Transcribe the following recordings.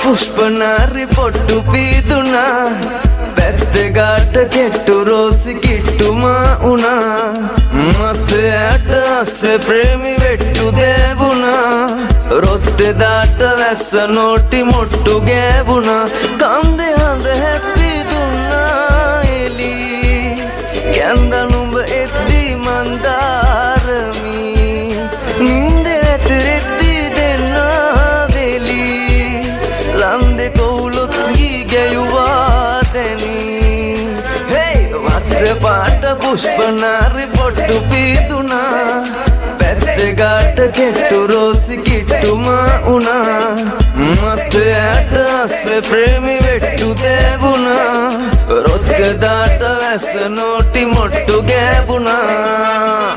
පුෂ්පනාරි පොට්ටු පීදුනා පැත්තගාට කෙට්ටු රෝසි කිට්ටුමා උනා මතයට අස්සේ ප්‍රේමි වෙට්ටු දේවුනා රොත්තෙදාට වැස්ස නෝටි මොට්ටු ගෑවුනා කන්දෙ හඳ හැප්පි දුන්නා එලි කැන්දනුඹ එද්දි මන්දාරමි නින්ද ඇතරෙද්දි දෙන්නා වෙලි ලන්දෙ කොවුලොත් ගී ගැයුවා දැනි හේ වත්ත පාට පුෂ්පනාරි පොට්ටු පීදුනා පැත්තගාට කෙට්ටු රෝසි කිට්ටුමා උනා මතයට අස්සේ ප්‍රේමි වෙට්ටු දේවුනා රොත්තදාට වැස්ස නෝටි මොට්ටු ගෑවුනා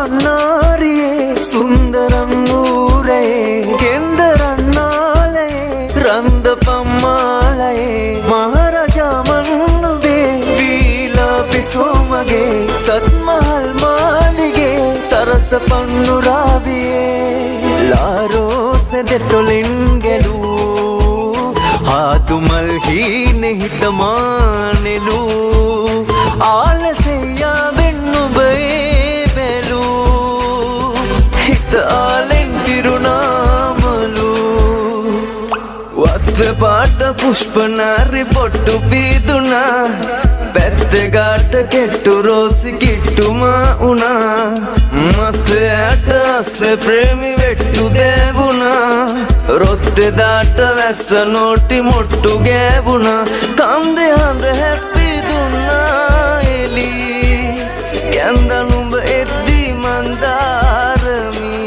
චන්ද්‍රවන්නාරියේ සුන්දරම් ඌරේ කෙන්දරන්නාලයේ රන්ද පම්මාලයේ මහරජාමන්නුබේ වීලාපිසෝමගේ සත්මහල් මාලිගේ සරස පන්නුරාවියේ ලාරෝසෙ දෙතොලින් ගැලූ හාතුමල් හීනෙහිතමානෙලූ ආලසෙයා වෙන්නුබේ බැලූ හිත ආලෙන් පිරුණාමලු වත්ත පාට පුෂ්පනාරි පොට්ටු පීදුනා පැත්තගාට කෙට්ටු රෝසි කිට්ටුමා උනා මතයට අස්සේ ප්‍රේමි වෙට්ටු දේවුනා රොත්තෙදාට වැස්ස නෝටි මොට්ටු ගෑවුනා කන්දෙ හඳ හැප්පි දුන්නා එලි කැන්දනුඹ එද්දි මන්දාරමි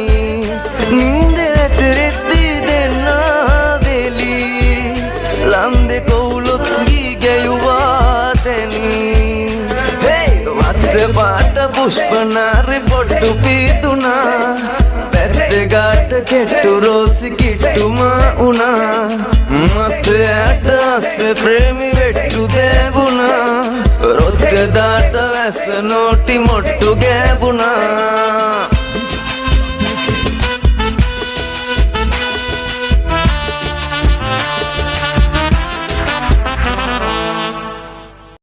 නින්ද ඇතරෙද්දි දෙන්නා වෙලි ලන්දෙ කොවුලොත් ගී ගැයුවා දැනි හේ වත්ත පාට පුෂ්පනාරි පොට්ටු පීදුනා පැත්තගාට කෙට්ටු රෝසි කිට්ටුමා උනා මතයට අස්සේ ප්‍රේමි වෙට්ටු දේවුනා රොත්තදාට වැස්ස නෝටි මොට්ටු ගෑවුනා